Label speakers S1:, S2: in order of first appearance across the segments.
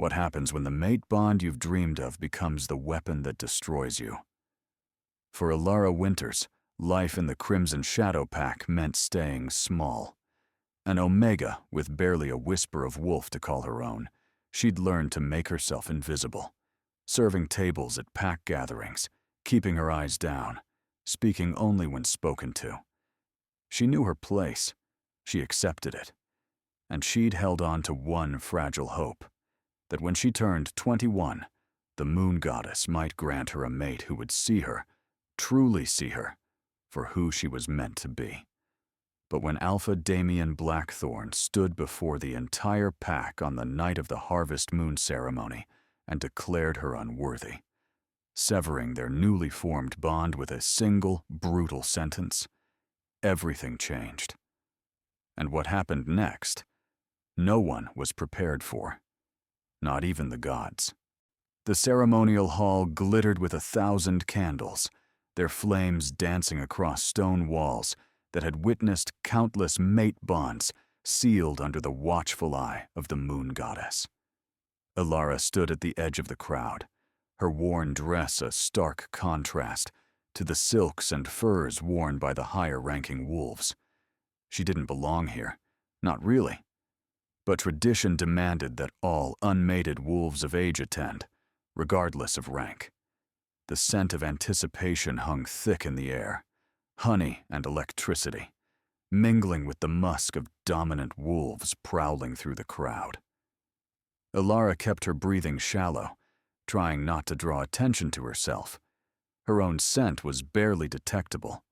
S1: What happens when the mate bond you've dreamed of becomes the weapon that destroys you? For Alara Winters, life in the Crimson Shadow Pack meant staying small. An Omega with barely a whisper of wolf to call her own, she'd learned to make herself invisible, serving tables at pack gatherings, keeping her eyes down, speaking only when spoken to. She knew her place. She accepted it. And she'd held on to one fragile hope, that when she turned 21, the moon goddess might grant her a mate who would see her, truly see her, for who she was meant to be. But when Alpha Damien Blackthorn stood before the entire pack on the night of the Harvest Moon ceremony and declared her unworthy, severing their newly formed bond with a single, brutal sentence, everything changed. And what happened next, no one was prepared for, not even the gods. The ceremonial hall glittered with 1,000 candles, their flames dancing across stone walls that had witnessed countless mate bonds sealed under the watchful eye of the moon goddess. Alara stood at the edge of the crowd, her worn dress a stark contrast to the silks and furs worn by the higher-ranking wolves. She didn't belong here, not really. But tradition demanded that all unmated wolves of age attend, regardless of rank. The scent of anticipation hung thick in the air, honey and electricity, mingling with the musk of dominant wolves prowling through the crowd. Alara kept her breathing shallow, trying not to draw attention to herself. Her own scent was barely detectable,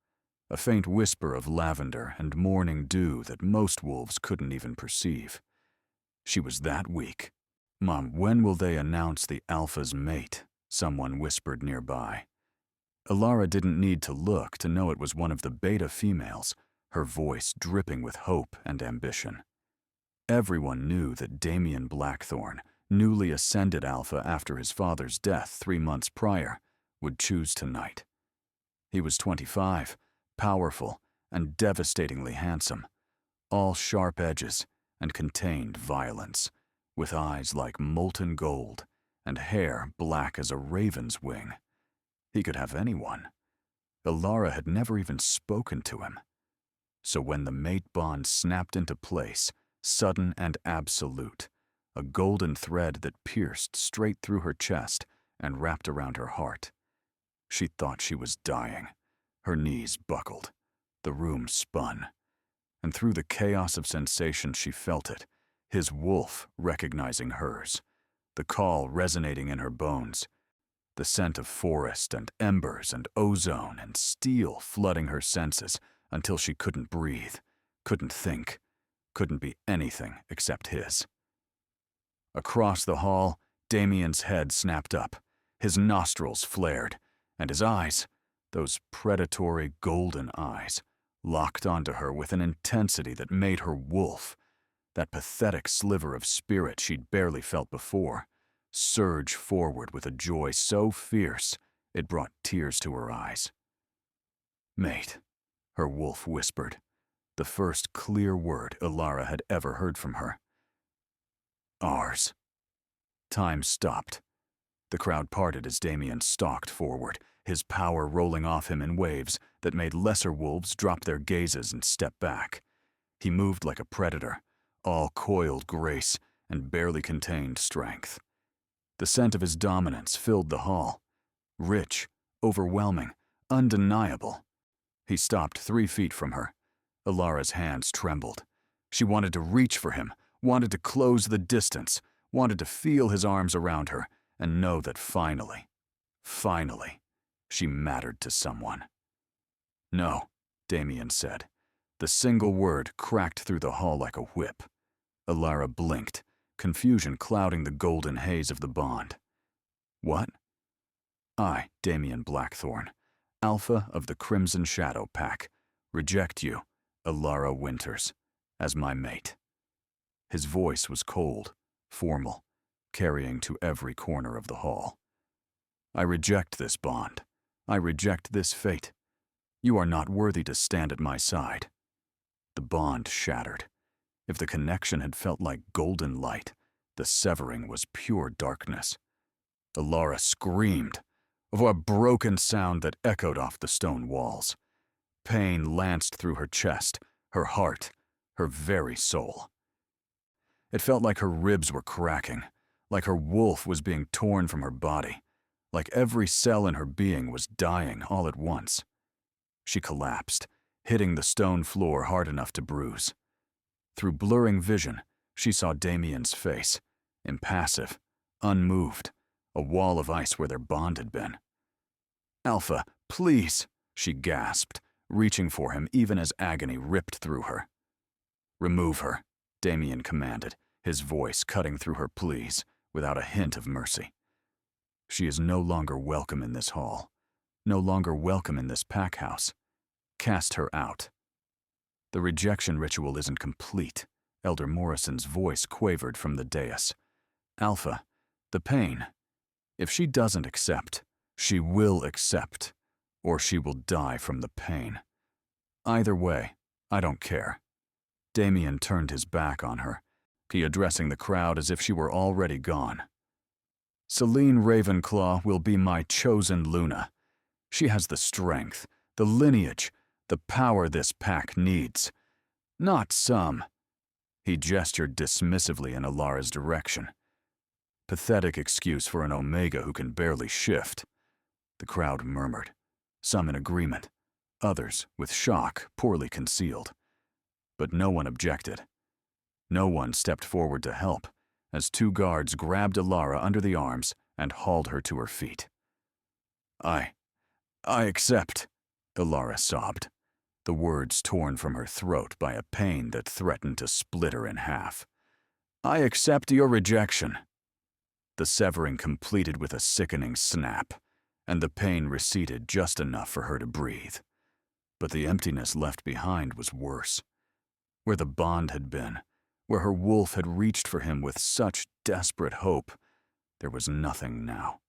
S1: a faint whisper of lavender and morning dew that most wolves couldn't even perceive. She was that weak. "Mom, when will they announce the alpha's mate?" someone whispered nearby. Alara didn't need to look to know it was one of the beta females, her voice dripping with hope and ambition. Everyone knew that Damien Blackthorn, newly ascended alpha after his father's death 3 months prior, would choose tonight. He was 25, powerful, and devastatingly handsome, all sharp edges and contained violence, with eyes like molten gold and hair black as a raven's wing. He could have anyone. Alara had never even spoken to him. So when the mate bond snapped into place, sudden and absolute, a golden thread that pierced straight through her chest and wrapped around her heart, she thought she was dying. Her knees buckled. The room spun. And through the chaos of sensation she felt it, his wolf recognizing hers, the call resonating in her bones, the scent of forest and embers and ozone and steel flooding her senses until she couldn't breathe, couldn't think, couldn't be anything except his. Across the hall, Damien's head snapped up, his nostrils flared, and his eyes, those predatory golden eyes, locked onto her with an intensity that made her wolf, that pathetic sliver of spirit she'd barely felt before, surge forward with a joy so fierce it brought tears to her eyes. "Mate," her wolf whispered, the first clear word Alara had ever heard from her. "Ours." Time stopped. The crowd parted as Damien stalked forward, his power rolling off him in waves that made lesser wolves drop their gazes and step back. He moved like a predator, all coiled grace and barely contained strength. The scent of his dominance filled the hall. Rich, overwhelming, undeniable. He stopped 3 feet from her. Alara's hands trembled. She wanted to reach for him, wanted to close the distance, wanted to feel his arms around her and know that finally, she mattered to someone. "No," Damien said. The single word cracked through the hall like a whip. Alara blinked, confusion clouding the golden haze of the bond. "What?" "I, Damien Blackthorn, Alpha of the Crimson Shadow Pack, reject you, Alara Winters, as my mate." His voice was cold, formal, carrying to every corner of the hall. "I reject this bond. I reject this fate. You are not worthy to stand at my side." The bond shattered. If the connection had felt like golden light, The severing was pure darkness. Alara screamed, of a broken sound that echoed off the stone walls. Pain lanced through her chest, her heart, her very soul. It felt like her ribs were cracking, like her wolf was being torn from her body, like every cell in her being was dying all at once. She collapsed, hitting the stone floor hard enough to bruise. Through blurring vision, she saw Damien's face, impassive, unmoved, a wall of ice where their bond had been. "Alpha, please," she gasped, reaching for him even as agony ripped through her. "Remove her," Damien commanded, his voice cutting through her pleas without a hint of mercy. "She is no longer welcome in this hall, no longer welcome in this pack house. Cast her out." "The rejection ritual isn't complete," Elder Morrison's voice quavered from the dais. "Alpha, the pain. If she doesn't accept, she will accept, or she will die from the pain. Either way, I don't care." Damien turned his back on her, he addressing the crowd as if she were already gone. "Selene Ravenclaw will be my chosen Luna. She has the strength, the lineage, the power this pack needs. Not some." He gestured dismissively in Alara's direction. "Pathetic excuse for an Omega who can barely shift." The crowd murmured, some in agreement, others with shock poorly concealed. But no one objected. No one stepped forward to help, as two guards grabbed Alara under the arms and hauled her to her feet. I accept," Alara sobbed, the words torn from her throat by a pain that threatened to split her in half. "I accept your rejection." The severing completed with a sickening snap, and the pain receded just enough for her to breathe. But the emptiness left behind was worse. Where the bond had been, where her wolf had reached for him with such desperate hope, there was nothing now,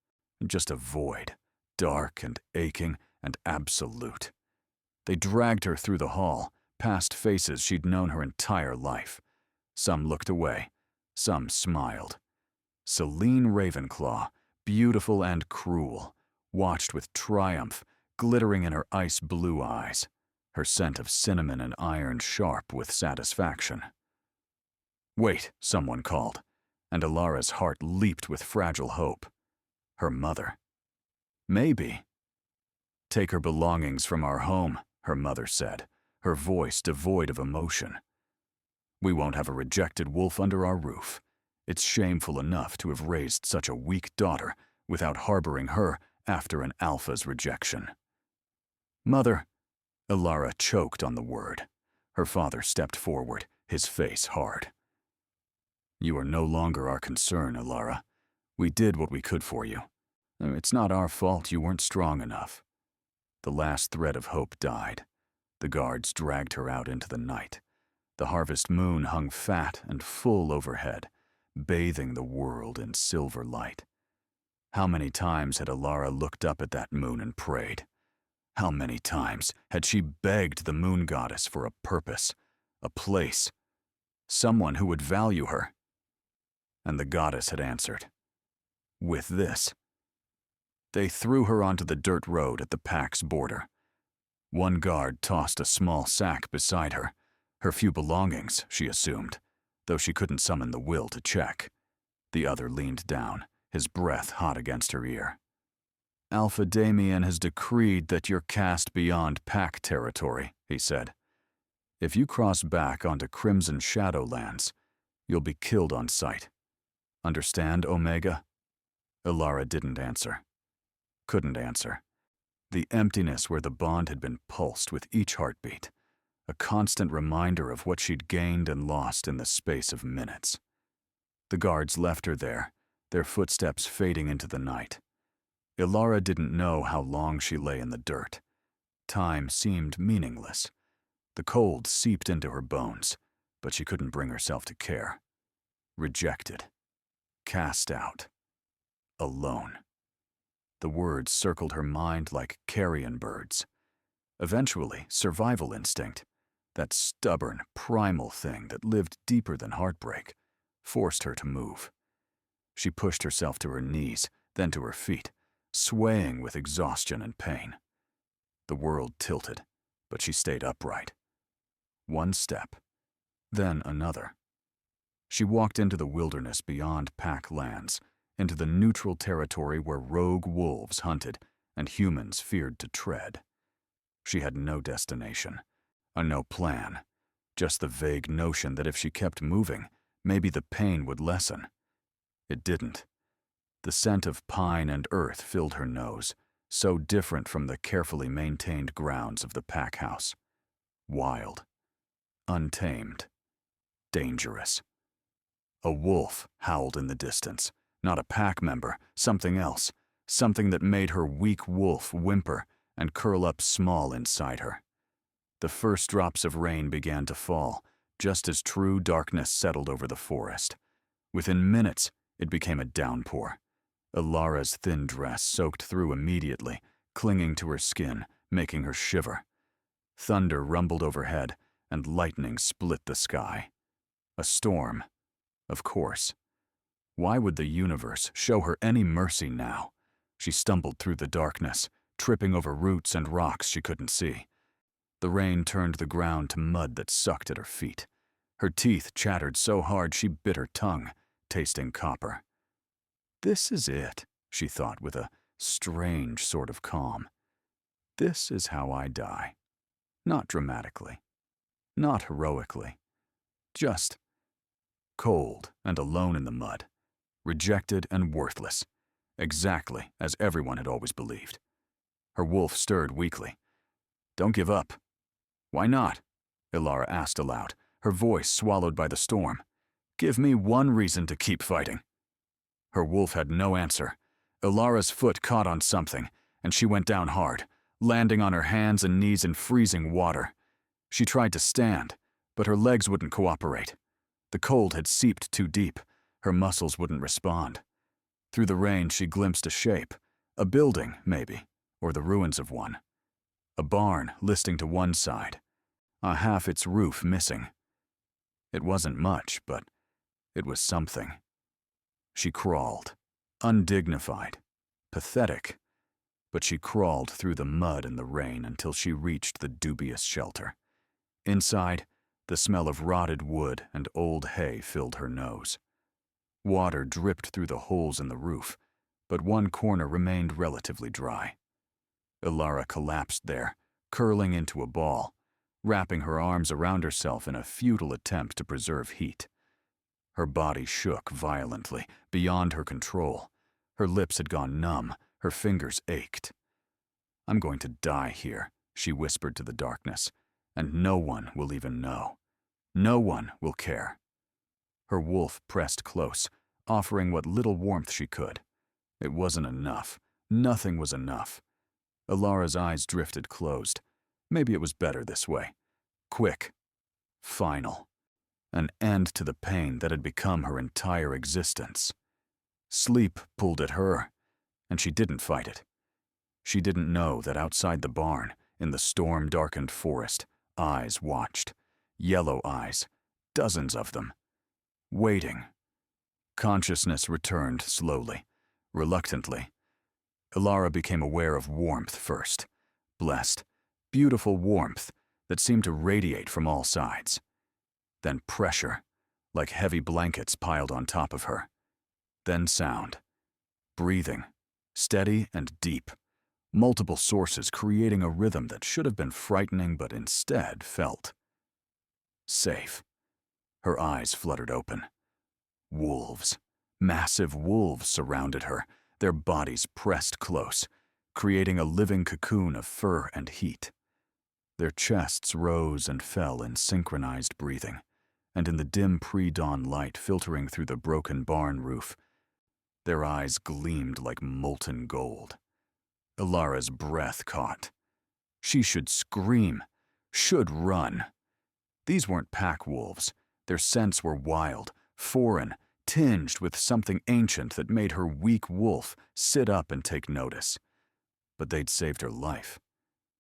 S1: just a void, dark and aching and absolute. They dragged her through the hall, past faces she'd known her entire life. Some looked away, some smiled. Selene Ravenclaw, beautiful and cruel, watched with triumph glittering in her ice-blue eyes, her scent of cinnamon and iron sharp with satisfaction. "Wait," someone called, and Alara's heart leaped with fragile hope. Her mother. Maybe. "Take her belongings from our home," her mother said, her voice devoid of emotion. "We won't have a rejected wolf under our roof. It's shameful enough to have raised such a weak daughter without harboring her after an alpha's rejection." "Mother," Alara choked on the word. Her father stepped forward, his face hard. "You are no longer our concern, Alara. We did what we could for you. It's not our fault you weren't strong enough." The last thread of hope died. The guards dragged her out into the night. The harvest moon hung fat and full overhead, bathing the world in silver light. How many times had Alara looked up at that moon and prayed? How many times had she begged the moon goddess for a purpose, a place, someone who would value her? And the goddess had answered. With this. They threw her onto the dirt road at the pack's border. One guard tossed a small sack beside her, her few belongings, she assumed, though she couldn't summon the will to check. The other leaned down, his breath hot against her ear. "Alpha Damien has decreed that you're cast beyond pack territory," he said. "If you cross back onto Crimson Shadowlands, you'll be killed on sight. Understand, Omega?" Alara didn't answer. Couldn't answer. The emptiness where the bond had been pulsed with each heartbeat, a constant reminder of what she'd gained and lost in the space of minutes. The guards left her there, their footsteps fading into the night. Alara didn't know how long she lay in the dirt. Time seemed meaningless. The cold seeped into her bones, but she couldn't bring herself to care. Rejected. Cast out. Alone. The words circled her mind like carrion birds. Eventually, survival instinct, that stubborn, primal thing that lived deeper than heartbreak, forced her to move. She pushed herself to her knees, then to her feet, swaying with exhaustion and pain. The world tilted, but she stayed upright. One step, then another. She walked into the wilderness beyond pack lands, into the neutral territory where rogue wolves hunted and humans feared to tread. She had no destination, no plan, just the vague notion that if she kept moving, maybe the pain would lessen. It didn't. The scent of pine and earth filled her nose, so different from the carefully maintained grounds of the pack house. Wild, untamed, dangerous. A wolf howled in the distance, not a pack member, something else, something that made her weak wolf whimper and curl up small inside her. The first drops of rain began to fall, just as true darkness settled over the forest. Within minutes, it became a downpour. Ilara's thin dress soaked through immediately, clinging to her skin, making her shiver. Thunder rumbled overhead, and lightning split the sky. A storm, of course. Why would the universe show her any mercy now? She stumbled through the darkness, tripping over roots and rocks she couldn't see. The rain turned the ground to mud that sucked at her feet. Her teeth chattered so hard she bit her tongue, tasting copper. This is it, she thought with a strange sort of calm. This is how I die. Not dramatically. Not heroically. Just cold and alone in the mud. Rejected and worthless. Exactly as everyone had always believed. Her wolf stirred weakly. Don't give up. Why not? Ilara asked aloud, her voice swallowed by the storm. Give me one reason to keep fighting. Her wolf had no answer. Ilara's foot caught on something, and she went down hard, landing on her hands and knees in freezing water. She tried to stand, but her legs wouldn't cooperate. The cold had seeped too deep. Her muscles wouldn't respond. Through the rain, she glimpsed a shape. A building, maybe, or the ruins of one. A barn listing to one side, half its roof missing. It wasn't much, but it was something. She crawled, undignified, pathetic, but she crawled through the mud and the rain until she reached the dubious shelter. Inside, the smell of rotted wood and old hay filled her nose. Water dripped through the holes in the roof, but one corner remained relatively dry. Ilara collapsed there, curling into a ball, wrapping her arms around herself in a futile attempt to preserve heat. Her body shook violently, beyond her control. Her lips had gone numb, her fingers ached. I'm going to die here, she whispered to the darkness, and no one will even know. No one will care. Her wolf pressed close, offering what little warmth she could. It wasn't enough. Nothing was enough. Ilara's eyes drifted closed. Maybe it was better this way. Quick. Final. An end to the pain that had become her entire existence. Sleep pulled at her, and she didn't fight it. She didn't know that outside the barn, in the storm-darkened forest, eyes watched. Yellow eyes. Dozens of them. Waiting. Consciousness returned slowly, reluctantly. Ilara became aware of warmth first. Blessed, beautiful warmth that seemed to radiate from all sides. Then pressure, like heavy blankets piled on top of her. Then sound. Breathing, steady and deep. Multiple sources creating a rhythm that should have been frightening but instead felt safe. Her eyes fluttered open. Wolves. Massive wolves surrounded her, their bodies pressed close, creating a living cocoon of fur and heat. Their chests rose and fell in synchronized breathing, and in the dim pre-dawn light filtering through the broken barn roof, their eyes gleamed like molten gold. Ilara's breath caught. She should scream, should run. These weren't pack wolves. Their scents were wild, foreign, tinged with something ancient that made her weak wolf sit up and take notice. But they'd saved her life.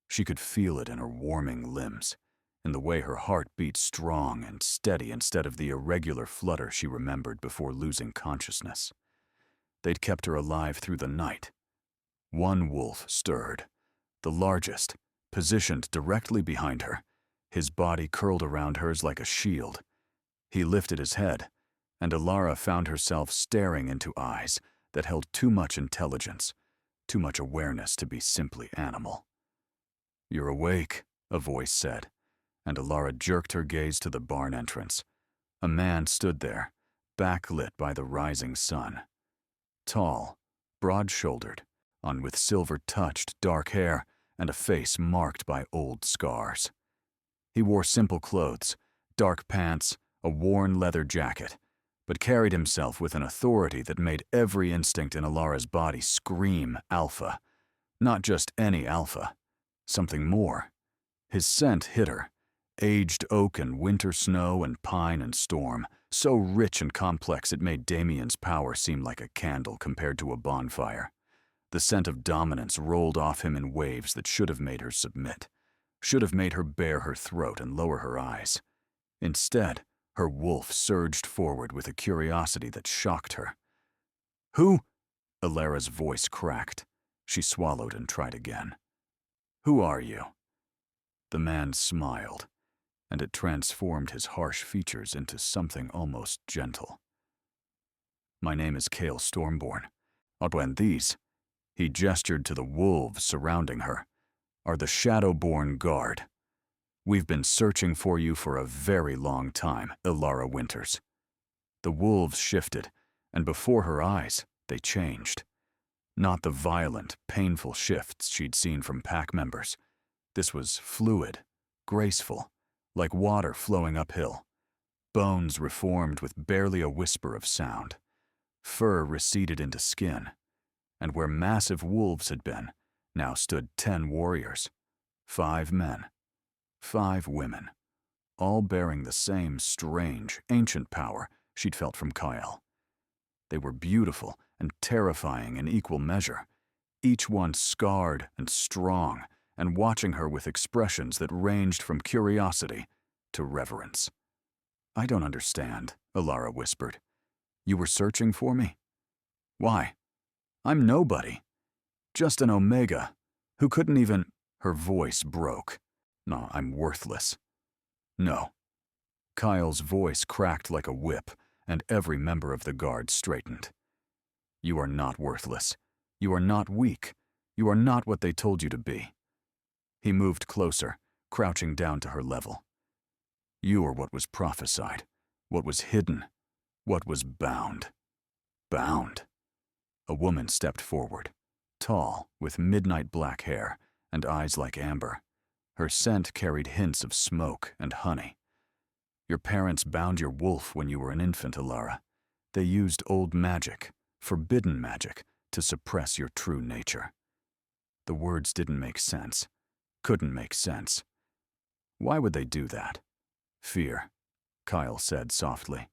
S1: She could feel it in her warming limbs, in the way her heart beat strong and steady instead of the irregular flutter she remembered before losing consciousness. They'd kept her alive through the night. One wolf stirred, the largest, positioned directly behind her, his body curled around hers like a shield. He lifted his head, and Alara found herself staring into eyes that held too much intelligence, too much awareness to be simply animal. "You're awake," a voice said, and Alara jerked her gaze to the barn entrance. A man stood there, backlit by the rising sun. Tall, broad-shouldered, with silver-touched dark hair and a face marked by old scars. He wore simple clothes, dark pants, a worn leather jacket, but carried himself with an authority that made every instinct in Alara's body scream alpha. Not just any alpha, something more. His scent hit her, aged oak and winter snow and pine and storm, so rich and complex it made Damien's power seem like a candle compared to a bonfire. The scent of dominance rolled off him in waves that should have made her submit, should have made her bare her throat and lower her eyes. Instead, her wolf surged forward with a curiosity that shocked her. "Who?" Alara's voice cracked. She swallowed and tried again. "Who are you?" The man smiled, and it transformed his harsh features into something almost gentle. "My name is Kale Stormborn. And these," he gestured to the wolves surrounding her, "are the Shadowborn Guard. We've been searching for you for a very long time, Alara Winters." The wolves shifted, and before her eyes, they changed. Not the violent, painful shifts she'd seen from pack members. This was fluid, graceful, like water flowing uphill. Bones reformed with barely a whisper of sound. Fur receded into skin, and where massive wolves had been, now stood 10 warriors. 5 men, 5 women, all bearing the same strange, ancient power she'd felt from Kyle. They were beautiful and terrifying in equal measure, each one scarred and strong, and watching her with expressions that ranged from curiosity to reverence. "I don't understand," Alara whispered. "You were searching for me? Why? I'm nobody. Just an Omega who couldn't even—" Her voice broke. "No, I'm worthless." "No." Kyle's voice cracked like a whip, and every member of the guard straightened. "You are not worthless. You are not weak. You are not what they told you to be." He moved closer, crouching down to her level. "You are what was prophesied, what was hidden, what was bound." Bound. A woman stepped forward, tall, with midnight black hair and eyes like amber. Her scent carried hints of smoke and honey. "Your parents bound your wolf when you were an infant, Alara. They used old magic, forbidden magic, to suppress your true nature." The words didn't make sense. Couldn't make sense. "Why would they do that?" "Fear," Kyle said softly.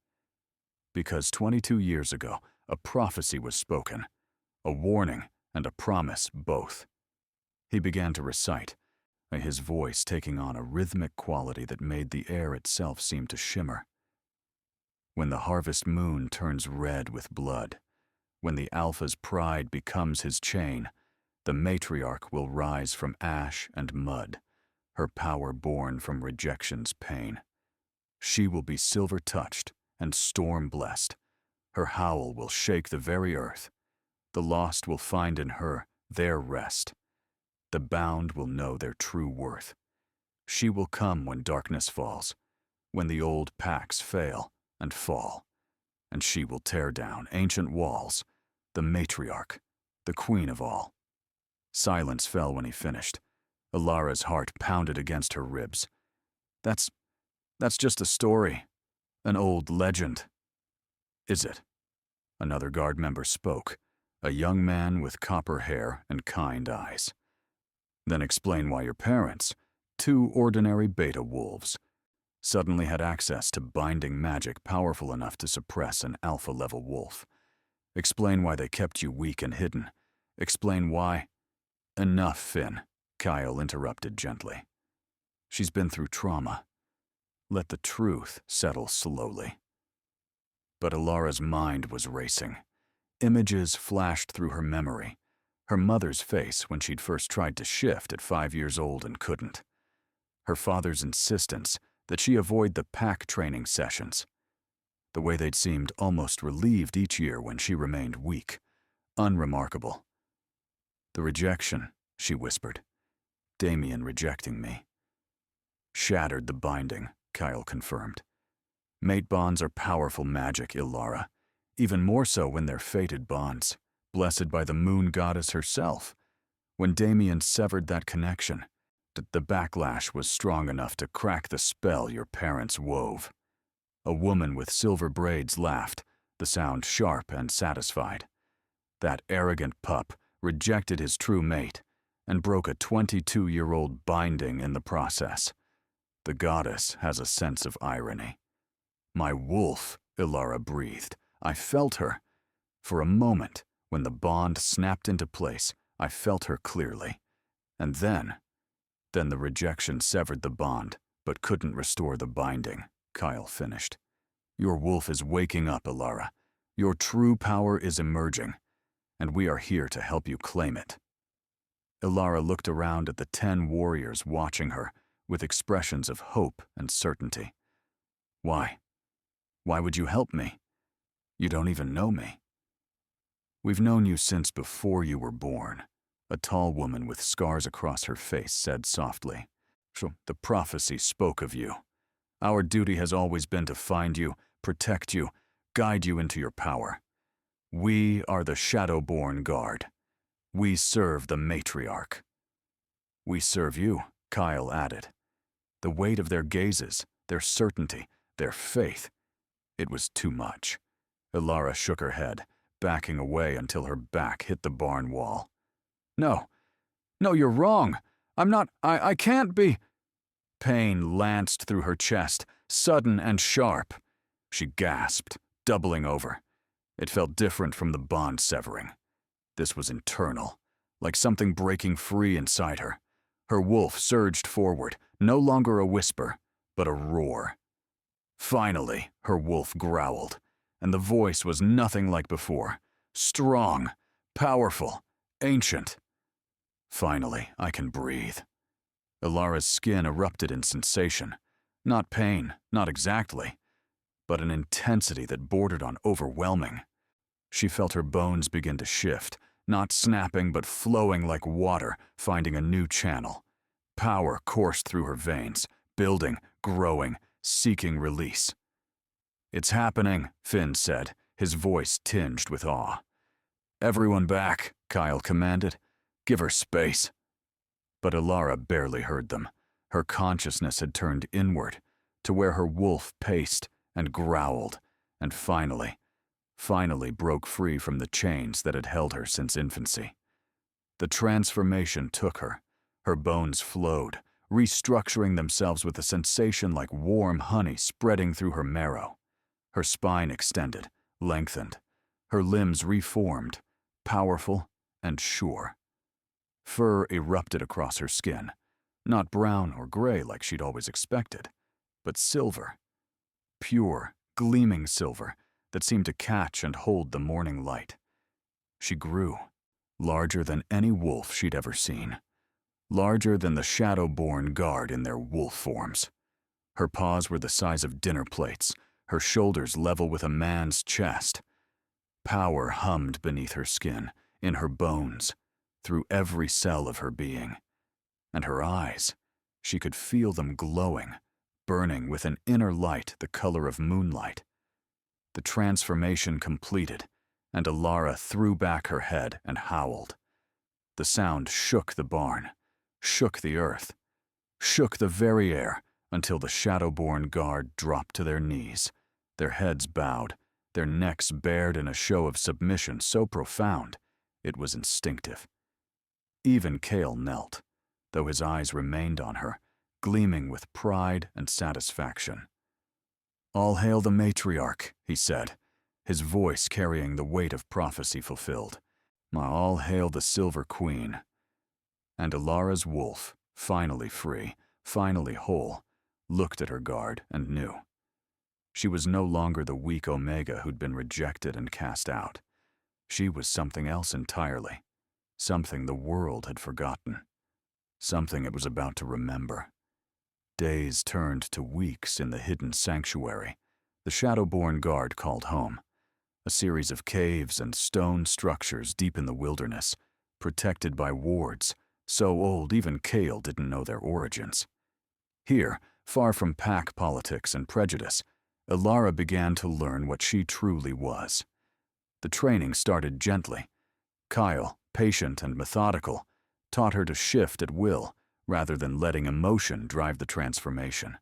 S1: "Because 22 years ago, a prophecy was spoken. A warning and a promise both." He began to recite, his voice taking on a rhythmic quality that made the air itself seem to shimmer. "When the harvest moon turns red with blood, when the Alpha's pride becomes his chain, the matriarch will rise from ash and mud, her power born from rejection's pain. She will be silver-touched and storm-blessed. Her howl will shake the very earth. The lost will find in her their rest. The bound will know their true worth. She will come when darkness falls, when the old packs fail and fall, and she will tear down ancient walls, the matriarch, the queen of all." Silence fell when he finished. Alara's heart pounded against her ribs. That's just a story, an old legend." "Is it?" Another guard member spoke, a young man with copper hair and kind eyes. "Then explain why your parents, 2 ordinary beta wolves, suddenly had access to binding magic powerful enough to suppress an alpha-level wolf. Explain why they kept you weak and hidden. Explain why—" "Enough, Finn," Kyle interrupted gently. "She's been through trauma. Let the truth settle slowly." But Alara's mind was racing. Images flashed through her memory. Her mother's face when she'd first tried to shift at 5 years old and couldn't. Her father's insistence that she avoid the pack training sessions. The way they'd seemed almost relieved each year when she remained weak, unremarkable. The rejection, she whispered. Damien rejecting me. Shattered the binding, Kyle confirmed. Mate bonds are powerful magic, Ilara, even more so when they're fated bonds, blessed by the moon goddess herself. When Damien severed that connection, the backlash was strong enough to crack the spell your parents wove. A woman with silver braids laughed, the sound sharp and satisfied. That arrogant pup rejected his true mate and broke a 22-year-old binding in the process. The goddess has a sense of irony. My wolf, Ilara breathed. I felt her. For a moment, when the bond snapped into place, I felt her clearly. And then the rejection severed the bond, but couldn't restore the binding, Kyle finished. Your wolf is waking up, Ilara. Your true power is emerging, and we are here to help you claim it. Ilara looked around at the 10 warriors watching her with expressions of hope and certainty. Why? Why would you help me? You don't even know me. We've known you since before you were born, a tall woman with scars across her face said softly. So the prophecy spoke of you. Our duty has always been to find you, protect you, guide you into your power. We are the Shadowborn Guard. We serve the matriarch. We serve you, Kyle added. The weight of their gazes, their certainty, their faith. It was too much. Ilara shook her head, backing away until her back hit the barn wall. No, you're wrong. I can't be. Pain lanced through her chest, sudden and sharp. She gasped, doubling over. It felt different from the bond severing. This was internal, like something breaking free inside her. Her wolf surged forward, no longer a whisper, but a roar. Finally, her wolf growled, and the voice was nothing like before. Strong, powerful, ancient. Finally, I can breathe. Ilara's skin erupted in sensation. Not pain, not exactly, but an intensity that bordered on overwhelming. She felt her bones begin to shift, not snapping but flowing like water, finding a new channel. Power coursed through her veins, building, growing, seeking release. It's happening, Finn said, his voice tinged with awe. Everyone back, Kyle commanded. Give her space. But Ilara barely heard them. Her consciousness had turned inward, to where her wolf paced and growled, and finally broke free from the chains that had held her since infancy. The transformation took her. Her bones flowed, restructuring themselves with a sensation like warm honey spreading through her marrow. Her spine extended, lengthened. Her limbs reformed, powerful and sure. Fur erupted across her skin, not brown or gray like she'd always expected, but silver. Pure, gleaming silver that seemed to catch and hold the morning light. She grew, larger than any wolf she'd ever seen. Larger than the Shadowborn Guard in their wolf forms. Her paws were the size of dinner plates, her shoulders level with a man's chest. Power hummed beneath her skin, in her bones, through every cell of her being. And her eyes, she could feel them glowing, burning with an inner light the color of moonlight. The transformation completed, and Ilara threw back her head and howled. The sound shook the barn, shook the earth, shook the very air until the Shadowborn Guard dropped to their knees, their heads bowed, their necks bared in a show of submission so profound it was instinctive. Even Kale knelt, though his eyes remained on her, gleaming with pride and satisfaction. All hail the matriarch, he said, his voice carrying the weight of prophecy fulfilled. All hail the Silver Queen. And Ilara's wolf, finally free, finally whole, looked at her guard and knew. She was no longer the weak Omega who'd been rejected and cast out. She was something else entirely, something the world had forgotten, something it was about to remember. Days turned to weeks in the hidden sanctuary the Shadowborn Guard called home, a series of caves and stone structures deep in the wilderness, protected by wards so old even Kale didn't know their origins. Here, far from pack politics and prejudice, Ilara began to learn what she truly was. The training started gently. Kyle, patient and methodical, taught her to shift at will rather than letting emotion drive the transformation.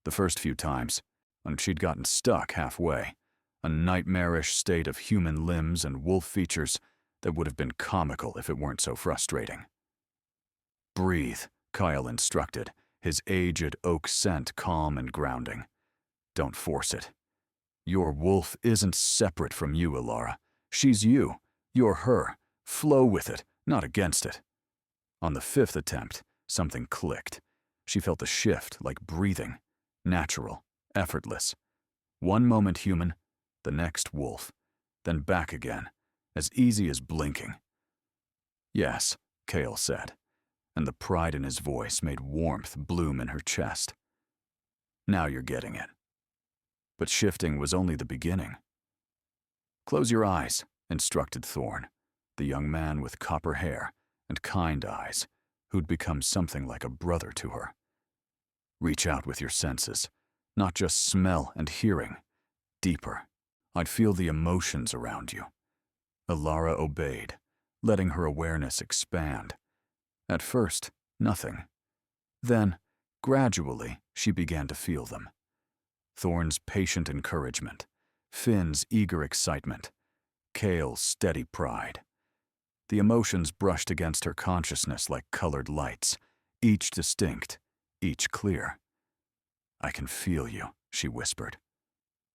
S1: The first few times, when she'd gotten stuck halfway, a nightmarish state of human limbs and wolf features that would have been comical if it weren't so frustrating. "Breathe," Kyle instructed, his aged oak scent calm and grounding. "Don't force it. Your wolf isn't separate from you, Ilara. She's you. You're her. Flow with it, not against it." On the fifth attempt, something clicked. She felt the shift like breathing, natural, effortless. One moment human, the next wolf, then back again, as easy as blinking. "Yes," Kale said, and the pride in his voice made warmth bloom in her chest. "Now you're getting it." But shifting was only the beginning. "Close your eyes," instructed Thorn, the young man with copper hair and kind eyes, who'd become something like a brother to her. "Reach out with your senses, not just smell and hearing, deeper. I'd feel the emotions around you." Ilara obeyed, letting her awareness expand. At first, nothing. Then, gradually, she began to feel them. Thorn's patient encouragement, Finn's eager excitement, Kale's steady pride. The emotions brushed against her consciousness like colored lights, each distinct, each clear. "I can feel you," she whispered.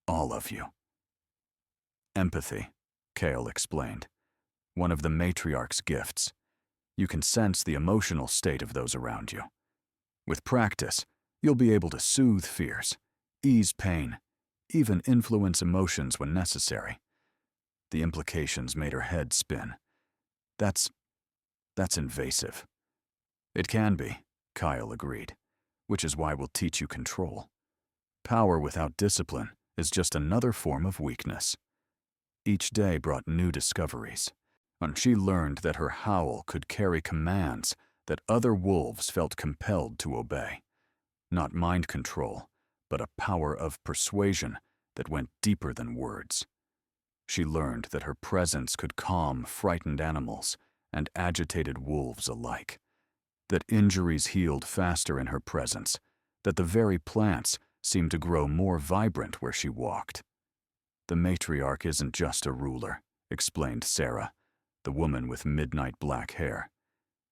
S1: "All of you." "Empathy," Kale explained. "One of the matriarch's gifts. You can sense the emotional state of those around you. With practice, you'll be able to soothe fears, ease pain, even influence emotions when necessary." The implications made her head spin. That's invasive." "It can be," Kyle agreed, "which is why we'll teach you control. Power without discipline is just another form of weakness." Each day brought new discoveries, and she learned that her howl could carry commands that other wolves felt compelled to obey. Not mind control, but a power of persuasion that went deeper than words. She learned that her presence could calm frightened animals and agitated wolves alike, that injuries healed faster in her presence, that the very plants seemed to grow more vibrant where she walked. "The matriarch isn't just a ruler," explained Sarah, the woman with midnight black hair.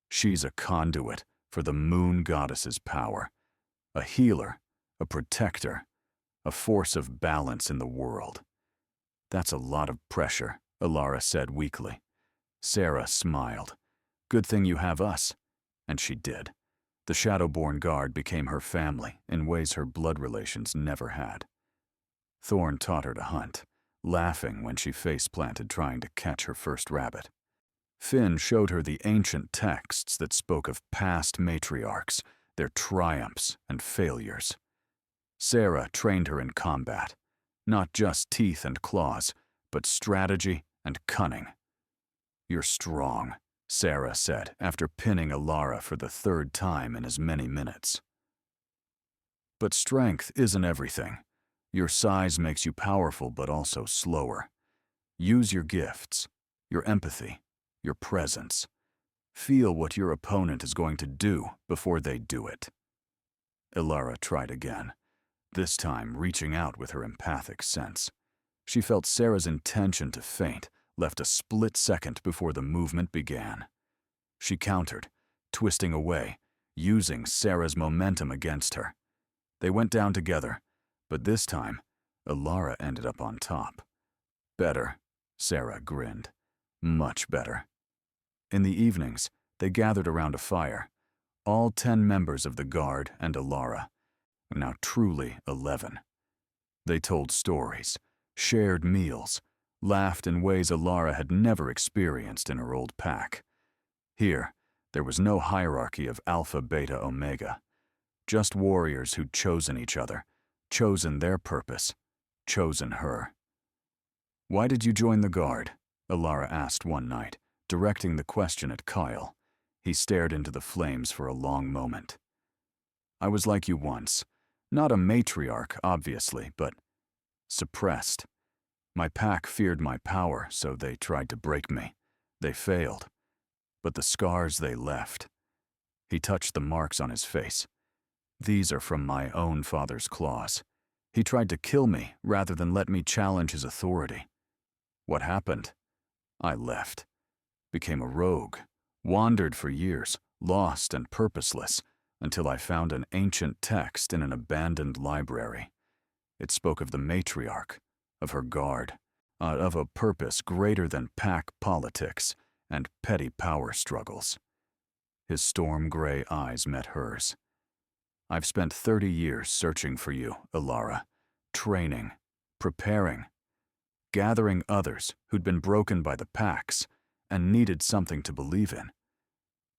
S1: "She's a conduit for the moon goddess's power, a healer, a protector, a force of balance in the world." "That's a lot of pressure," Ilara said weakly. Sarah smiled. "Good thing you have us." And she did. The Shadowborn Guard became her family in ways her blood relations never had. Thorn taught her to hunt, laughing when she face-planted trying to catch her first rabbit. Finn showed her the ancient texts that spoke of past matriarchs, their triumphs and failures. Sarah trained her in combat, not just teeth and claws, but strategy and cunning. "You're strong," Sarah said after pinning Ilara for the third time in as many minutes. "But strength isn't everything. Your size makes you powerful but also slower. Use your gifts, your empathy, your presence. Feel what your opponent is going to do before they do it." Ilara tried again, this time reaching out with her empathic sense. She felt Sarah's intention to feint left a split second before the movement began. She countered, twisting away, using Sarah's momentum against her. They went down together, but this time, Ilara ended up on top. "Better," Sarah grinned. "Much better." In the evenings, they gathered around a fire, all 10 members of the Guard and Ilara, now truly 11. They told stories, shared meals, laughed in ways Alara had never experienced in her old pack. Here, there was no hierarchy of Alpha, Beta, Omega. Just warriors who'd chosen each other, chosen their purpose, chosen her. "Why did you join the Guard?" Alara asked one night, directing the question at Kyle. He stared into the flames for a long moment. "I was like you once. Not a matriarch, obviously, but suppressed. My pack feared my power, so they tried to break me. They failed. But the scars they left." He touched the marks on his face. "These are from my own father's claws. He tried to kill me rather than let me challenge his authority. What happened? I left. Became a rogue. Wandered for years, lost and purposeless, until I found an ancient text in an abandoned library. It spoke of the matriarch, of her guard, of a purpose greater than pack politics and petty power struggles." His storm-gray eyes met hers. "I've spent 30 years searching for you, Alara, training, preparing, gathering others who'd been broken by the packs and needed something to believe in.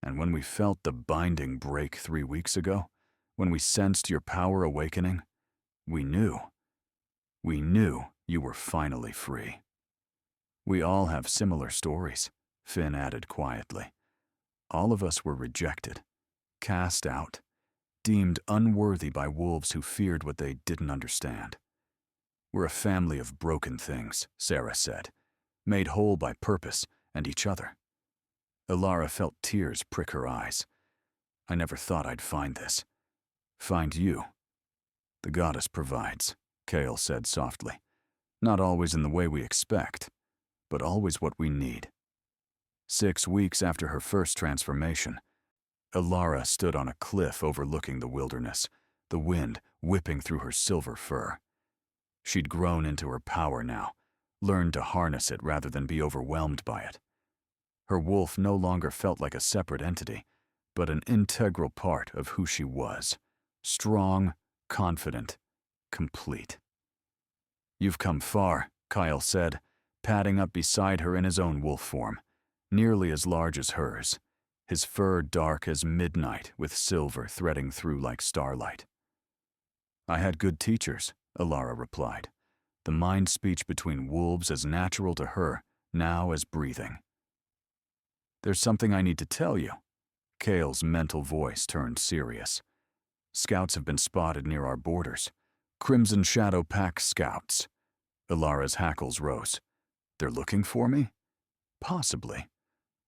S1: And when we felt the binding break 3 weeks ago, when we sensed your power awakening, we knew you were finally free." "We all have similar stories," Finn added quietly. "All of us were rejected, cast out, deemed unworthy by wolves who feared what they didn't understand. We're a family of broken things," Sarah said, "made whole by purpose and each other." Alara felt tears prick her eyes. "I never thought I'd find this. Find you." "The goddess provides," Kale said softly. "Not always in the way we expect, but always what we need." 6 weeks after her first transformation, Alara stood on a cliff overlooking the wilderness, the wind whipping through her silver fur. She'd grown into her power now, learned to harness it rather than be overwhelmed by it. Her wolf no longer felt like a separate entity, but an integral part of who she was. Strong, confident, complete. "You've come far," Kyle said, padding up beside her in his own wolf form, nearly as large as hers, his fur dark as midnight with silver threading through like starlight. "I had good teachers," Alara replied, the mind speech between wolves as natural to her now as breathing. "There's something I need to tell you." Kale's mental voice turned serious. "Scouts have been spotted near our borders. Crimson Shadow Pack scouts." Alara's hackles rose. "They're looking for me? Possibly.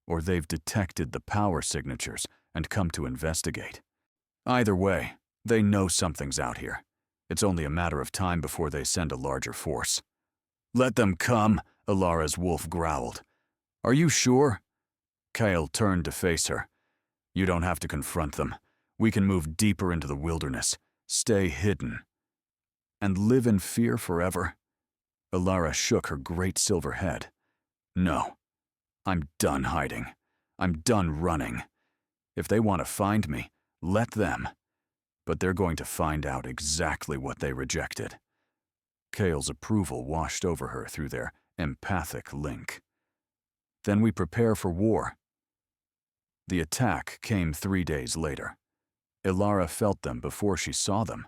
S1: Or they've detected the power signatures and come to investigate. Either way, they know something's out here. It's only a matter of time before they send a larger force." "Let them come," Alara's wolf growled. "Are you sure?" Kale turned to face her. "You don't have to confront them. We can move deeper into the wilderness, stay hidden, and live in fear forever." Alara shook her great silver head. "No. I'm done hiding. I'm done running. If they want to find me, let them. But they're going to find out exactly what they rejected." Kale's approval washed over her through their empathic link. "Then we prepare for war." The attack came 3 days later. Alara felt them before she saw them,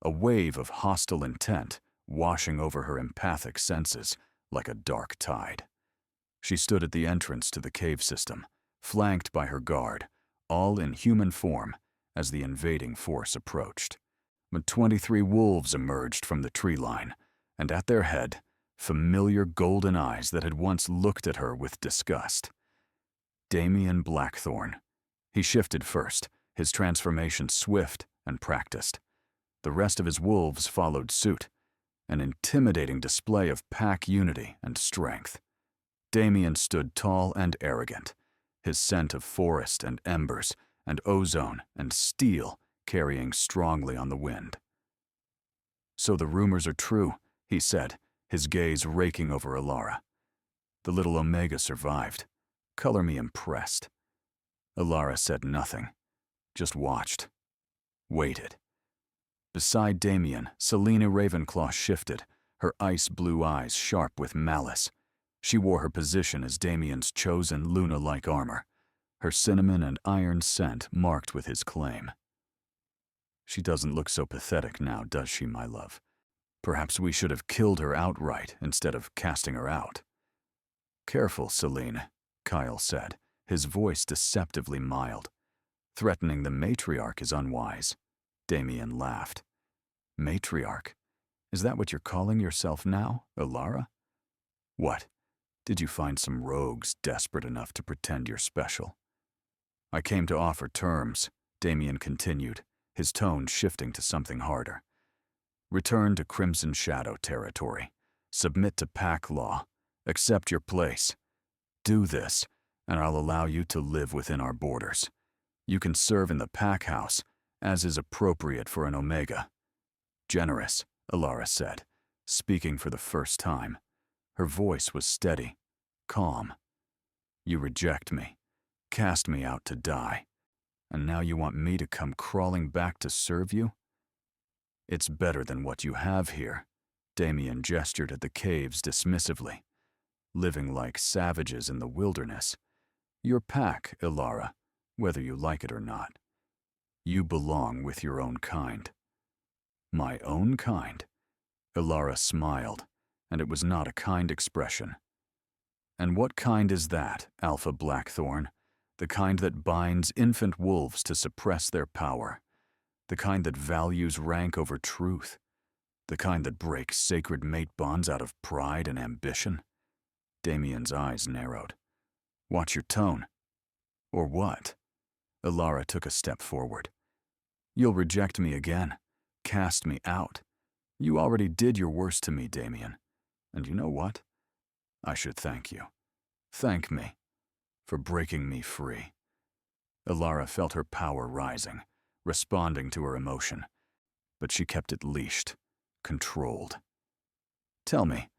S1: a wave of hostile intent washing over her empathic senses like a dark tide. She stood at the entrance to the cave system, flanked by her guard, all in human form, as the invading force approached. But 23 wolves emerged from the tree line, and at their head, familiar golden eyes that had once looked at her with disgust. Damian Blackthorn. He shifted first, his transformation swift and practiced. The rest of his wolves followed suit, an intimidating display of pack unity and strength. Damian stood tall and arrogant, his scent of forest and embers and ozone and steel carrying strongly on the wind. "So the rumors are true," he said, his gaze raking over Alara. "The little Omega survived. Color me impressed." Alara said nothing, just watched, waited. Beside Damian, Selena Ravenclaw shifted, her ice-blue eyes sharp with malice, She wore her position as Damien's chosen Luna-like armor, her cinnamon and iron scent marked with his claim. She doesn't look so pathetic now, does she, my love? Perhaps we should have killed her outright instead of casting her out. Careful, Celine, Kyle said, his voice deceptively mild. Threatening the matriarch is unwise. Damien laughed. Matriarch? Is that what you're calling yourself now, Ilara? What? Did you find some rogues desperate enough to pretend you're special? I came to offer terms, Damien continued, his tone shifting to something harder. Return to Crimson Shadow territory. Submit to pack law. Accept your place. Do this, and I'll allow you to live within our borders. You can serve in the pack house, as is appropriate for an Omega. Generous, Ilara said, speaking for the first time. Her voice was steady, calm. You reject me, cast me out to die, and now you want me to come crawling back to serve you? It's better than what you have here, Damien gestured at the caves dismissively. Living like savages in the wilderness. Your pack, Ilara, whether you like it or not. You belong with your own kind. My own kind? Ilara smiled, and it was not a kind expression. And what kind is that, Alpha Blackthorn? The kind that binds infant wolves to suppress their power. The kind that values rank over truth. The kind that breaks sacred mate bonds out of pride and ambition. Damien's eyes narrowed. Watch your tone. Or what? Ilara took a step forward. You'll reject me again. Cast me out. You already did your worst to me, Damien. And you know what? I should thank you. Thank me. For breaking me free. Ilara felt her power rising, responding to her emotion. But she kept it leashed, controlled. Tell me,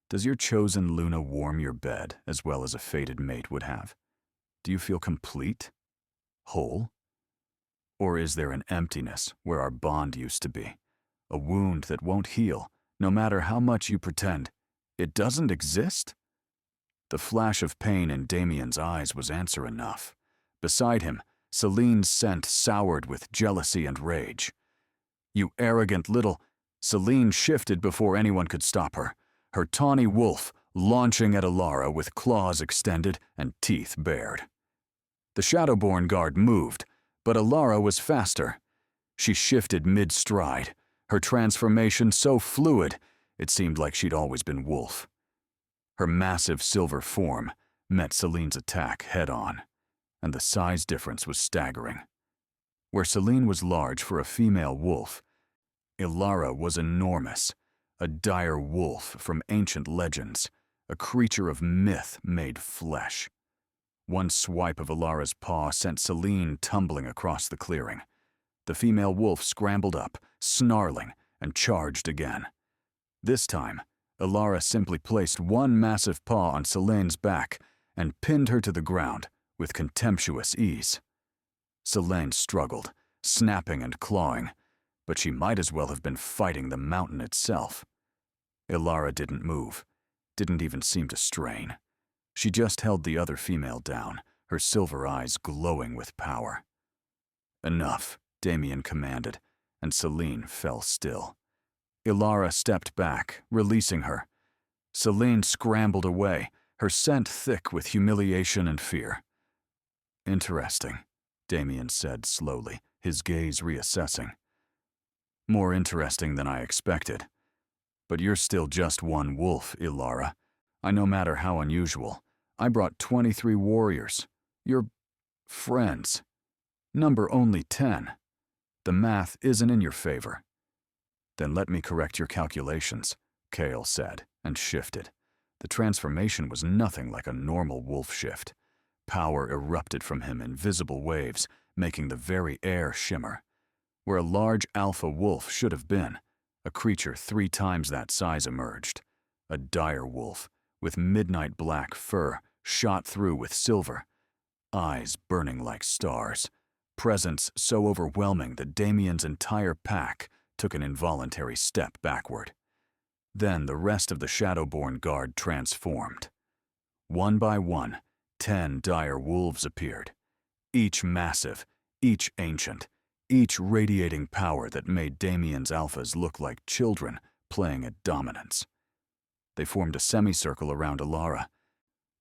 S1: does your chosen Luna warm your bed as well as a fated mate would have? Do you feel complete? Whole? Or is there an emptiness where our bond used to be? A wound that won't heal, no matter how much you pretend? It doesn't exist? The flash of pain in Damien's eyes was answer enough. Beside him, Celine's scent soured with jealousy and rage. You arrogant little... Celine shifted before anyone could stop her, her tawny wolf launching at Ilara with claws extended and teeth bared. The Shadowborn guard moved, but Ilara was faster. She shifted mid-stride, her transformation so fluid it seemed like she'd always been wolf. Her massive silver form met Celine's attack head-on, and the size difference was staggering. Where Celine was large for a female wolf, Ilara was enormous, a dire wolf from ancient legends, a creature of myth made flesh. One swipe of Ilara's paw sent Celine tumbling across the clearing. The female wolf scrambled up, snarling, and charged again. This time, Ilara simply placed one massive paw on Celine's back and pinned her to the ground with contemptuous ease. Celine struggled, snapping and clawing, but she might as well have been fighting the mountain itself. Ilara didn't move, didn't even seem to strain. She just held the other female down, her silver eyes glowing with power. Enough, Damien commanded, and Celine fell still. Ilara stepped back, releasing her. Celine scrambled away, her scent thick with humiliation and fear. Interesting, Damien said slowly, his gaze reassessing. More interesting than I expected. But you're still just one wolf, Ilara. No matter how unusual. I brought 23 warriors. You're friends. Number only 10. The math isn't in your favor. Then let me correct your calculations, Kale said, and shifted. The transformation was nothing like a normal wolf shift. Power erupted from him in visible waves, making the very air shimmer. Where a large alpha wolf should have been, a creature 3 times that size emerged. A dire wolf, with midnight black fur shot through with silver, eyes burning like stars, presence so overwhelming that Damien's entire pack took an involuntary step backward. Then the rest of the Shadowborn guard transformed. One by one, 10 dire wolves appeared, each massive, each ancient, each radiating power that made Damien's alphas look like children playing at dominance. They formed a semicircle around Alara,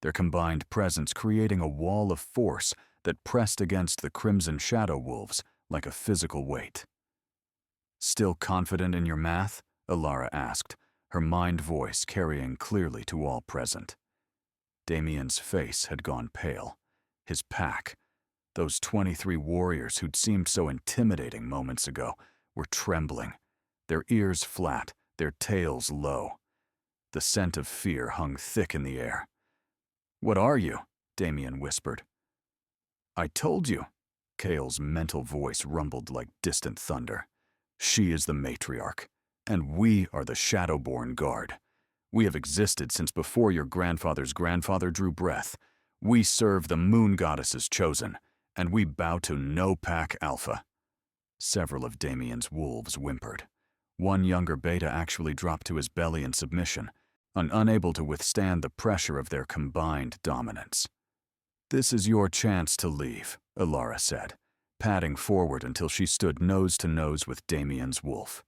S1: their combined presence creating a wall of force that pressed against the Crimson Shadow Wolves like a physical weight. "Still confident in your math?" Alara asked, her mind voice carrying clearly to all present. Damien's face had gone pale. His pack, those 23 warriors who'd seemed so intimidating moments ago, were trembling, their ears flat, their tails low. The scent of fear hung thick in the air. "What are you?" Damien whispered. "I told you." Kale's mental voice rumbled like distant thunder. "She is the matriarch, and we are the Shadowborn Guard. We have existed since before your grandfather's grandfather drew breath. We serve the Moon Goddess's chosen, and we bow to no pack alpha." Several of Damien's wolves whimpered. One younger beta actually dropped to his belly in submission, unable to withstand the pressure of their combined dominance. "This is your chance to leave," Alara said, padding forward until she stood nose to nose with Damien's wolf.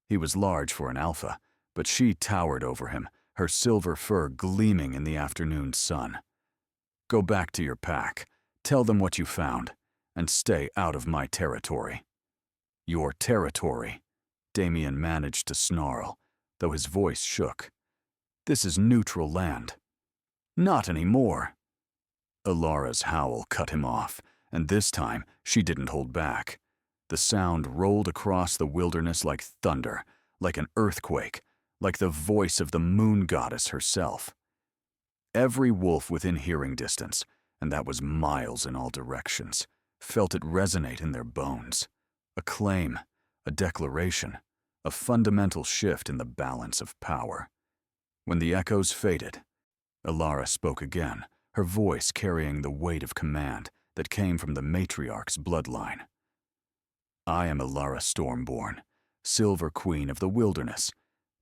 S1: He was large for an alpha, but she towered over him, her silver fur gleaming in the afternoon sun. "Go back to your pack, tell them what you found, and stay out of my territory." "Your territory," Damien managed to snarl, though his voice shook. "This is neutral land." "Not anymore." Alara's howl cut him off, and this time she didn't hold back. The sound rolled across the wilderness like thunder, like an earthquake, like the voice of the Moon Goddess herself. Every wolf within hearing distance, and that was miles in all directions, felt it resonate in their bones. A claim, a declaration, a fundamental shift in the balance of power. When the echoes faded, Alara spoke again, her voice carrying the weight of command that came from the matriarch's bloodline. "I am Alara Stormborn, Silver Queen of the Wilderness,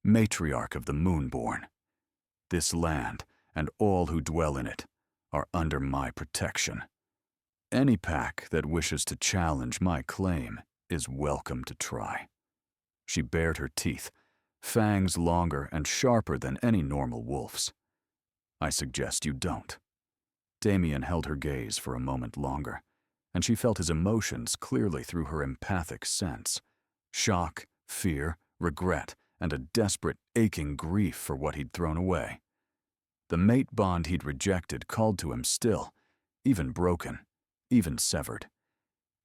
S1: matriarch of the Moonborn. This land, and all who dwell in it, are under my protection. Any pack that wishes to challenge my claim is welcome to try." She bared her teeth, fangs longer and sharper than any normal wolf's. "I suggest you don't." Damien held her gaze for a moment longer, and she felt his emotions clearly through her empathic sense. Shock, fear, regret, and a desperate, aching grief for what he'd thrown away. The mate bond he'd rejected called to him still, even broken, even severed.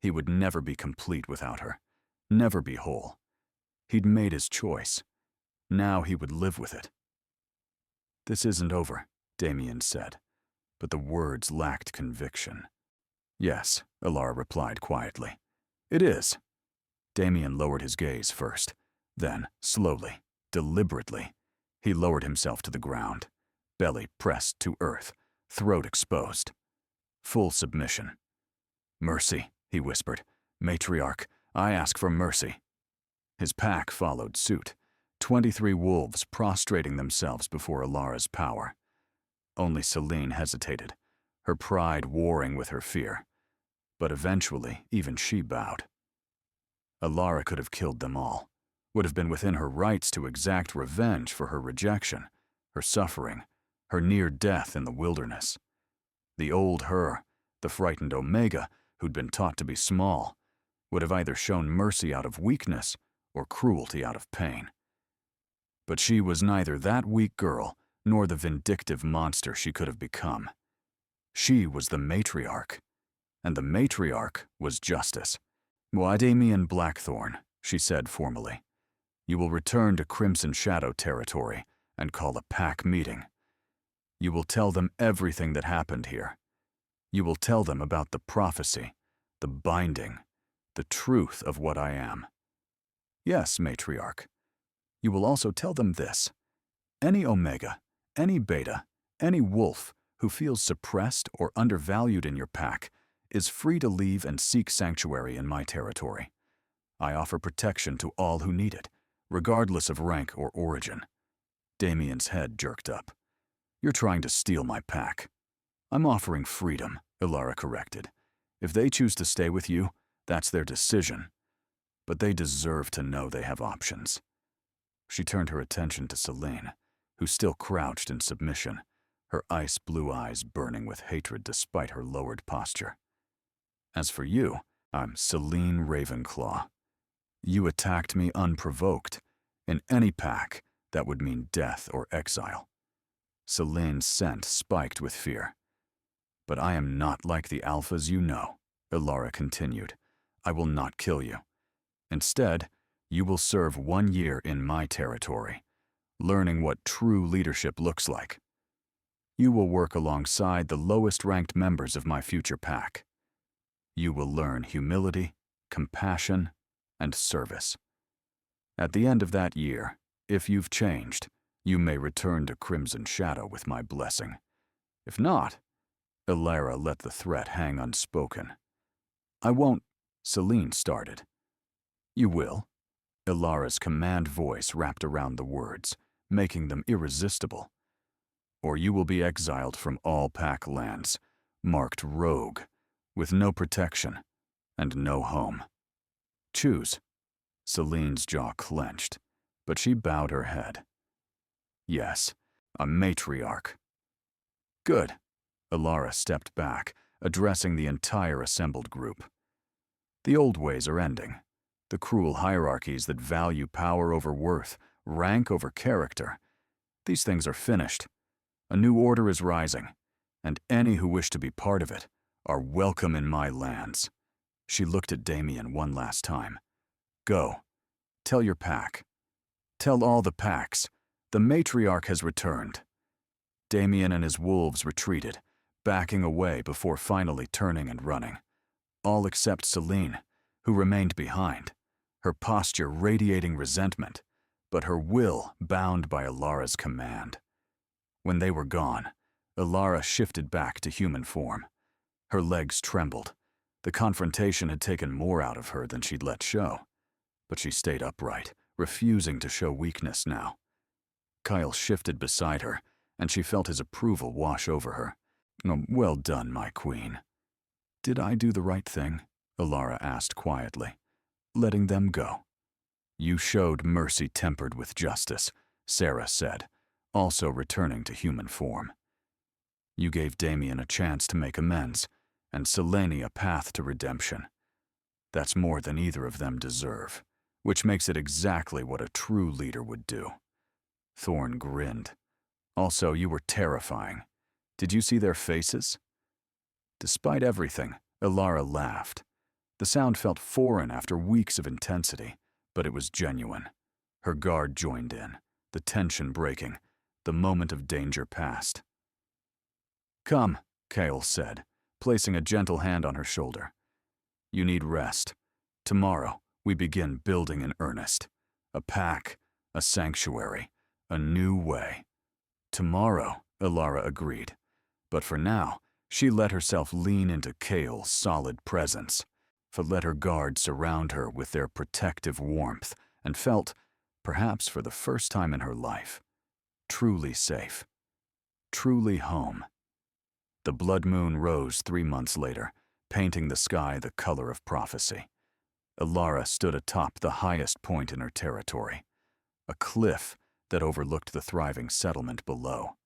S1: He would never be complete without her, never be whole. He'd made his choice. Now he would live with it. "This isn't over," Damien said, but the words lacked conviction. "Yes," Alara replied quietly. "It is." Damien lowered his gaze first. Then, slowly, deliberately, he lowered himself to the ground, belly pressed to earth, throat exposed. Full submission. "Mercy," he whispered. "Matriarch, I ask for mercy." His pack followed suit, 23 wolves prostrating themselves before Alara's power. Only Celine hesitated, her pride warring with her fear. But eventually, even she bowed. Alara could have killed them all, would have been within her rights to exact revenge for her rejection, her suffering, her near death in the wilderness. The old her, the frightened Omega, who'd been taught to be small, would have either shown mercy out of weakness or cruelty out of pain. But she was neither that weak girl nor the vindictive monster she could have become. She was the matriarch, and the matriarch was justice. "Damien Blackthorn," she said formally. "You will return to Crimson Shadow territory and call a pack meeting. You will tell them everything that happened here. You will tell them about the prophecy, the binding, the truth of what I am. Yes, matriarch. You will also tell them this. Any Omega, any Beta, any wolf who feels suppressed or undervalued in your pack is free to leave and seek sanctuary in my territory. I offer protection to all who need it, regardless of rank or origin." Damien's head jerked up. You're trying to steal my pack. I'm offering freedom, Ilara corrected. If they choose to stay with you, that's their decision. But they deserve to know they have options. She turned her attention to Selene, who still crouched in submission, her ice-blue eyes burning with hatred despite her lowered posture. As for you, I'm Selene Ravenclaw. You attacked me unprovoked. In any pack, that would mean death or exile. Selene's scent spiked with fear. But I am not like the alphas you know, Ilara continued. I will not kill you. Instead, you will serve 1 year in my territory, learning what true leadership looks like. You will work alongside the lowest-ranked members of my future pack. You will learn humility, compassion, and service. At the end of that year, if you've changed, you may return to Crimson Shadow with my blessing. If not, Ilara let the threat hang unspoken. I won't, Selene started. You will. Ilara's command voice wrapped around the words, making them irresistible. Or you will be exiled from all pack lands, marked rogue, with no protection and no home. Choose. Selene's jaw clenched, but she bowed her head. Yes, a matriarch. Good. Ilara stepped back, addressing the entire assembled group. The old ways are ending. The cruel hierarchies that value power over worth, rank over character. These things are finished. A new order is rising, and any who wish to be part of it are welcome in my lands. She looked at Damien one last time. Go. Tell your pack. Tell all the packs. The matriarch has returned. Damien and his wolves retreated, backing away before finally turning and running. All except Selene, who remained behind, her posture radiating resentment, but her will bound by Ilara's command. When they were gone, Ilara shifted back to human form. Her legs trembled. The confrontation had taken more out of her than she'd let show. But she stayed upright, refusing to show weakness now. Kyle shifted beside her, and she felt his approval wash over her. Well done, my queen. Did I do the right thing? Ilara asked quietly, letting them go. You showed mercy tempered with justice, Sarah said, also returning to human form. You gave Damien a chance to make amends, and Selene a path to redemption. That's more than either of them deserve, which makes it exactly what a true leader would do. Thorn grinned. Also, you were terrifying. Did you see their faces? Despite everything, Ilara laughed. The sound felt foreign after weeks of intensity, but it was genuine. Her guard joined in, the tension breaking, the moment of danger past. Come, Kale said, placing a gentle hand on her shoulder. You need rest. Tomorrow, we begin building in earnest. A pack, a sanctuary, a new way. Tomorrow, Ilara agreed. But for now, she let herself lean into Kale's solid presence, let her guard surround her with their protective warmth, and felt, perhaps for the first time in her life, truly safe, truly home. The blood moon rose 3 months later, painting the sky the color of prophecy. Ilara stood atop the highest point in her territory, a cliff that overlooked the thriving settlement below.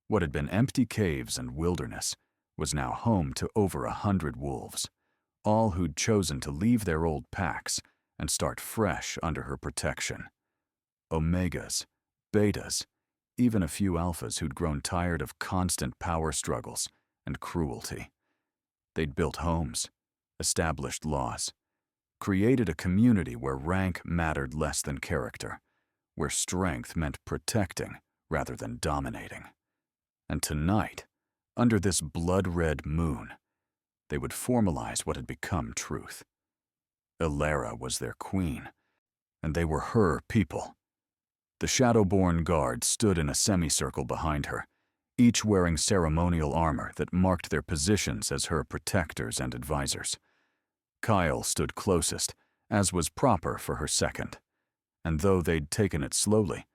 S1: What had been empty caves and wilderness was now home to over 100 wolves, all who'd chosen to leave their old packs and start fresh under her protection. Omegas, betas, even a few alphas who'd grown tired of constant power struggles and cruelty. They'd built homes, established laws, created a community where rank mattered less than character, where strength meant protecting rather than dominating. And tonight, under this blood-red moon, they would formalize what had become truth. Ilara was their queen, and they were her people. The Shadowborn Guard stood in a semicircle behind her, each wearing ceremonial armor that marked their positions as her protectors and advisors. Kyle stood closest, as was proper for her second, and though they'd taken it slowly,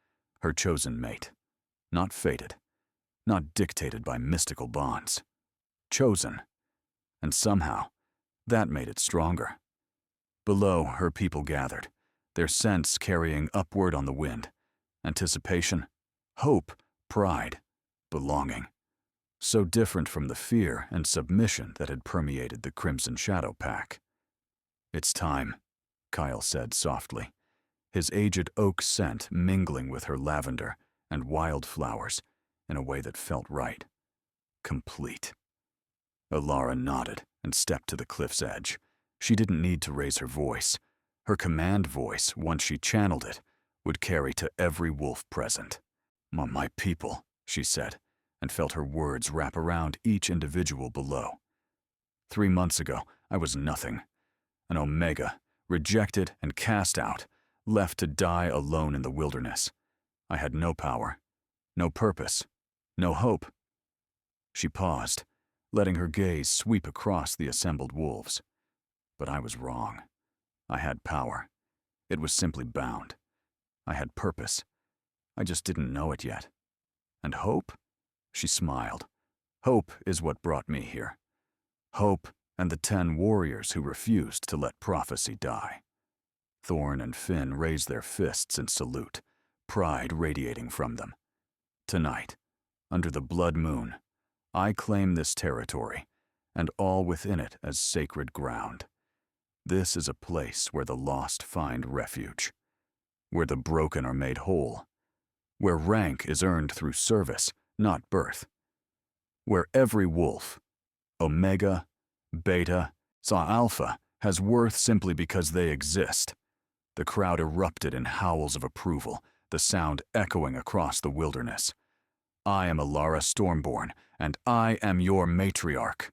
S1: her chosen mate, not fated. not dictated by mystical bonds. Chosen. And somehow, that made it stronger. Below, her people gathered, their scents carrying upward on the wind. Anticipation, hope, pride, belonging. So different from the fear and submission that had permeated the Crimson Shadow Pack. "It's time," Kyle said softly, his aged oak scent mingling with her lavender and wildflowers in a way that felt right. Complete. Alara nodded and stepped to the cliff's edge. She didn't need to raise her voice. Her command voice, once she channeled it, would carry to every wolf present. "My people," she said, and felt her words wrap around each individual below. 3 months ago, I was nothing. An Omega, rejected and cast out, left to die alone in the wilderness. I had no power, no purpose, no hope. She paused, letting her gaze sweep across the assembled wolves. But I was wrong. I had power. It was simply bound. I had purpose. I just didn't know it yet. And hope? She smiled. Hope is what brought me here. Hope and the 10 warriors who refused to let prophecy die. Thorn and Finn raised their fists in salute, pride radiating from them. Tonight, under the blood moon, I claim this territory, and all within it as sacred ground. This is a place where the lost find refuge, where the broken are made whole, where rank is earned through service, not birth, where every wolf, Omega, Beta, Psi Alpha, has worth simply because they exist. The crowd erupted in howls of approval, the sound echoing across the wilderness. I am Alara Stormborn, and I am your matriarch.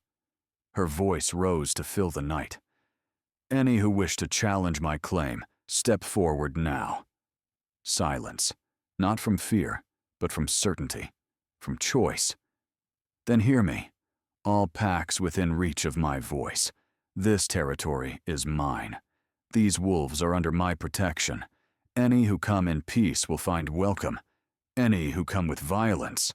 S1: Her voice rose to fill the night. Any who wish to challenge my claim, step forward now. Silence, not from fear, but from certainty, from choice. Then hear me, all packs within reach of my voice. This territory is mine. These wolves are under my protection. Any who come in peace will find welcome. Any who come with violence.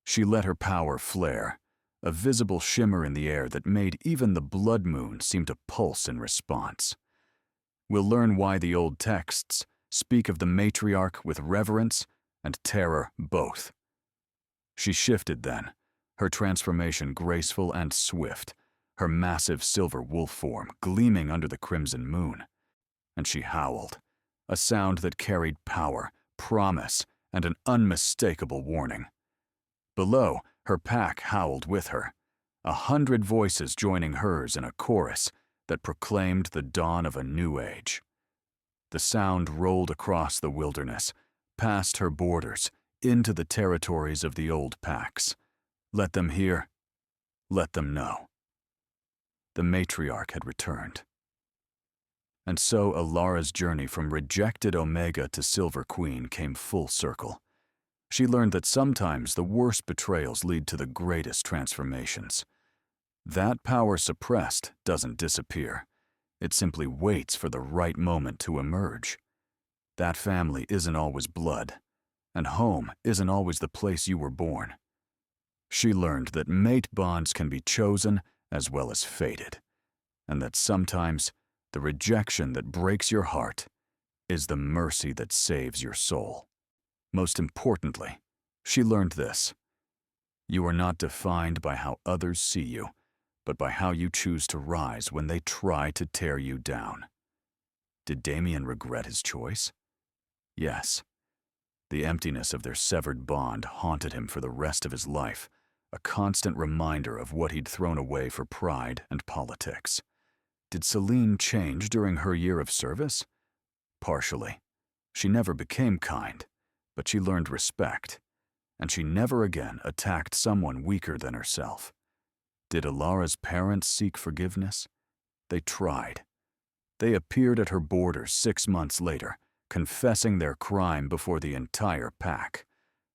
S1: She let her power flare, a visible shimmer in the air that made even the blood moon seem to pulse in response. We'll learn why the old texts speak of the matriarch with reverence and terror both. She shifted then, her transformation graceful and swift, her massive silver wolf form gleaming under the crimson moon. And she howled, a sound that carried power, promise, and an unmistakable warning. Below, her pack howled with her, 100 voices joining hers in a chorus that proclaimed the dawn of a new age. The sound rolled across the wilderness, past her borders, into the territories of the old packs. Let them hear, let them know. The matriarch had returned. And so Alara's journey from rejected Omega to Silver Queen came full circle. She learned that sometimes the worst betrayals lead to the greatest transformations. That power suppressed doesn't disappear. It simply waits for the right moment to emerge. That family isn't always blood, and home isn't always the place you were born. She learned that mate bonds can be chosen as well as fated, and that sometimes the rejection that breaks your heart is the mercy that saves your soul. Most importantly, she learned this: you are not defined by how others see you, but by how you choose to rise when they try to tear you down. Did Damien regret his choice? Yes. The emptiness of their severed bond haunted him for the rest of his life, a constant reminder of what he'd thrown away for pride and politics. Did Celine change during her year of service? Partially. She never became kind, but she learned respect, and she never again attacked someone weaker than herself. Did Alara's parents seek forgiveness? They tried. They appeared at her borders 6 months later, confessing their crime before the entire pack,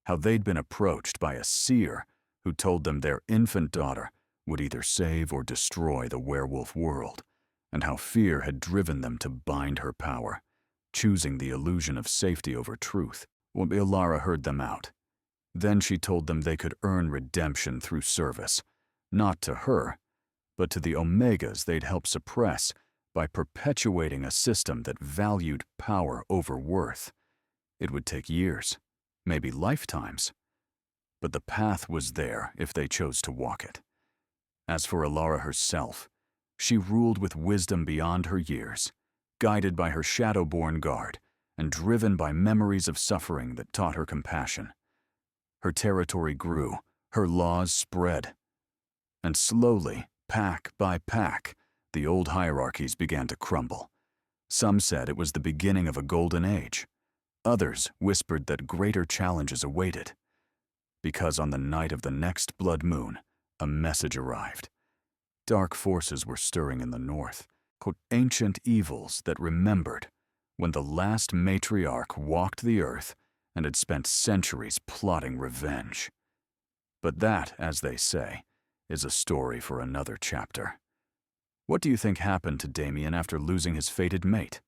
S1: how they'd been approached by a seer who told them their infant daughter would either save or destroy the werewolf world, and how fear had driven them to bind her power, choosing the illusion of safety over truth. Alara heard them out. Then she told them they could earn redemption through service, not to her, but to the Omegas they'd help suppress by perpetuating a system that valued power over worth. It would take years, maybe lifetimes, but the path was there if they chose to walk it. As for Alara herself, she ruled with wisdom beyond her years, guided by her Shadowborn guard and driven by memories of suffering that taught her compassion. Her territory grew, her laws spread, and slowly, pack by pack, the old hierarchies began to crumble. Some said it was the beginning of a golden age. Others whispered that greater challenges awaited. Because on the night of the next blood moon, a message arrived. Dark forces were stirring in the north, ancient evils that remembered when the last matriarch walked the earth and had spent centuries plotting revenge. But that, as they say, is a story for another chapter. What do you think happened to Damien after losing his fated mate?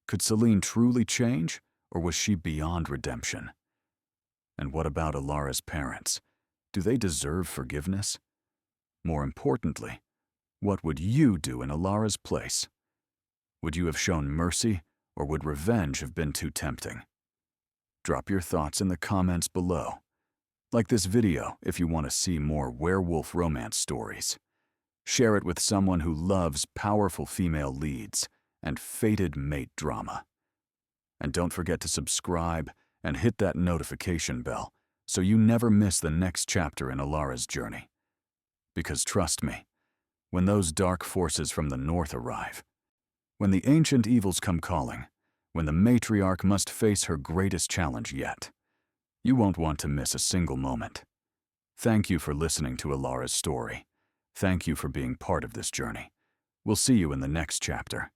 S1: Could Celine truly change, or was she beyond redemption? And what about Alara's parents? Do they deserve forgiveness? More importantly, what would you do in Alara's place? Would you have shown mercy, or would revenge have been too tempting? Drop your thoughts in the comments below. Like this video if you want to see more werewolf romance stories. Share it with someone who loves powerful female leads and fated mate drama. And don't forget to subscribe and hit that notification bell so you never miss the next chapter in Alara's journey. Because trust me, when those dark forces from the north arrive, when the ancient evils come calling, when the matriarch must face her greatest challenge yet, you won't want to miss a single moment. Thank you for listening to Alara's story. Thank you for being part of this journey. We'll see you in the next chapter.